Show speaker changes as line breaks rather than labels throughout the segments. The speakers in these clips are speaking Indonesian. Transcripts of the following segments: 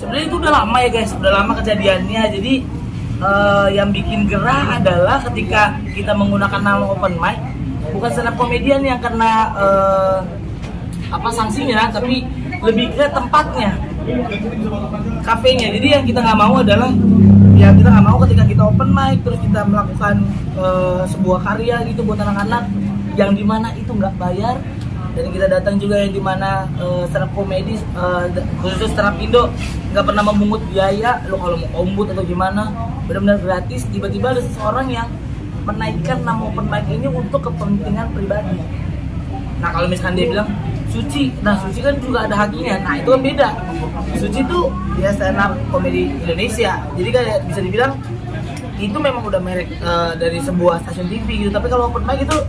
Sebenarnya itu udah lama ya guys, udah lama kejadiannya. Jadi yang bikin gerah adalah ketika kita menggunakan nama open mic, bukan stand up comedian yang kena sanksinya, tapi lebih ke tempatnya, kafenya. Jadi yang kita nggak mau adalah, ya kita nggak mau ketika kita open mic terus kita melakukan sebuah karya gitu buat anak-anak yang dimana itu nggak bayar, dan kita datang juga yang dimana stand up comedy khusus stand up Indo nggak pernah memungut biaya. Lo kalau mau ombud atau gimana benar-benar gratis. Tiba-tiba ada seseorang yang menaikkan nama open mic ini untuk kepentingan pribadi. Nah kalau misalkan dia bilang Suci, nah Suci kan juga ada haknya. Nah itu kan beda. Suci tuh dia stand up comedy Indonesia, jadi kan bisa dibilang itu memang udah merek dari sebuah stasiun TV gitu. Tapi kalau open mic itu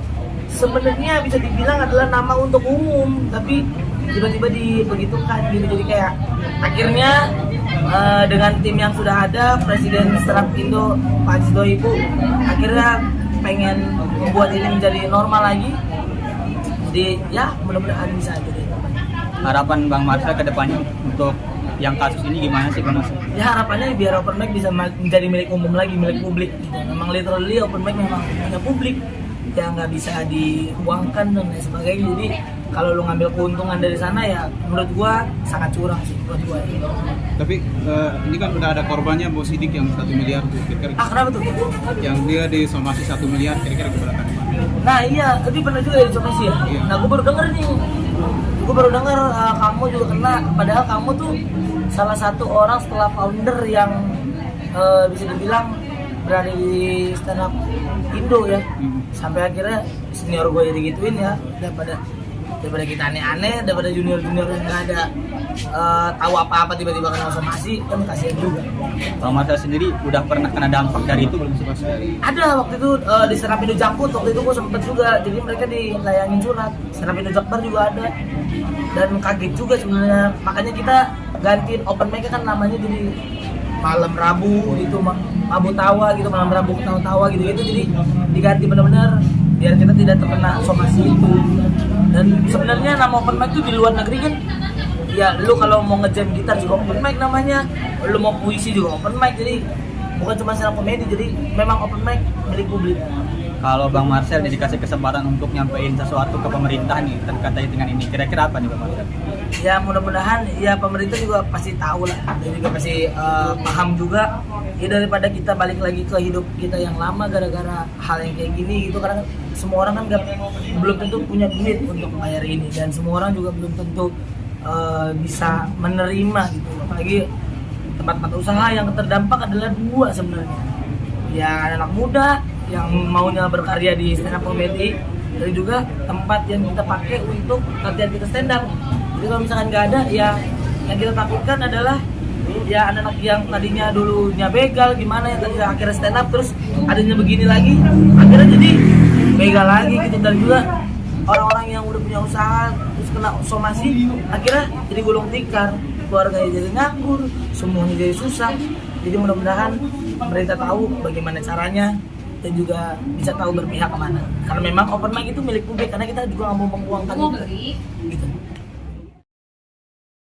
sebenarnya bisa dibilang adalah nama untuk umum, tapi tiba-tiba dibegitukan gitu. Jadi kayak akhirnya dengan tim yang sudah ada, Presiden Stand Up Indo Pak Haji Sohibu akhirnya pengen membuat ini menjadi normal lagi. Jadi ya mudah-mudahan bisa aja deh.
Harapan Bang Marcel ke depannya untuk yang kasus ini gimana sih Bang Marcel?
Ya harapannya biar open mic bisa menjadi milik umum lagi, milik publik gitu. Memang literally open mic memang punya publik yang nggak bisa diuangkan dan lain sebagainya. Jadi kalau lu ngambil keuntungan dari sana ya menurut gua sangat curang sih menurut gua.
Tapi ini kan udah ada korbannya Bos Sidik yang 1 miliar tuh kira-kira.
Kenapa tuh?
Yang dia disomasi 1 miliar kira-kira keberatan.
Nah iya, tadi pernah juga ya disomasi ya.
Iya.
Nah gua baru denger nih. Gua baru denger kamu juga kena, padahal kamu tuh salah satu orang setelah founder yang bisa dibilang berada di stand up Indo ya. Sampai akhirnya senior gue jadi gituin ya, daripada kita aneh-aneh, daripada junior yang nggak ada tahu apa-apa tiba-tiba kena somasi, kan kasihan juga.
Bang Marcel sendiri udah pernah kena dampak dari itu belum sih?
Ada waktu itu di stand up Indo Jakput, waktu itu gue sempet juga, jadi mereka dilayangin surat. Stand up Indo Jakbar juga ada, dan kaget juga sebenarnya. Makanya kita gantiin open mic kan namanya jadi malam Rabu gitu, Rabu Tawa gitu, malam Rabu Tawa gitu, jadi diganti benar-benar biar kita tidak terkena somasi itu. Dan sebenarnya nama open mic itu di luar negeri kan, ya lu kalau mau ngejam gitar juga open mic namanya, lu mau puisi juga open mic, jadi bukan cuma stand up comedy, jadi memang open mic milik publik.
Kalau Bang Marcel dikasih kesempatan untuk nyampein sesuatu ke pemerintah nih terkait dengan ini, kira-kira apa nih Bang Marcel?
Ya mudah-mudahan ya pemerintah juga pasti tahu lah, dan juga pasti paham juga ya, daripada kita balik lagi ke hidup kita yang lama gara-gara hal yang kayak gini gitu. Karena semua orang kan belum tentu punya duit untuk membayar ini, dan semua orang juga belum tentu bisa menerima gitu. Apalagi tempat-tempat usaha yang terdampak adalah dua sebenarnya, ya anak muda yang maunya berkarya di stand up comedy, dan juga tempat yang kita pakai untuk latihan kita stand up. Jadi kalau misalkan nggak ada, ya yang kita takutkan adalah ya anak-anak yang tadinya dulunya begal gimana, yang tadinya akhirnya stand up terus adanya begini lagi, akhirnya jadi begal lagi gitu. Dan juga orang-orang yang udah punya usaha terus kena somasi, akhirnya jadi gulung tikar, keluarganya jadi nganggur, semuanya jadi susah. Jadi mudah-mudahan pemerintah tahu bagaimana caranya dan juga bisa tahu berpihak kemana, karena memang open mic itu milik publik, karena kita juga nggak mau menguangkan itu gitu.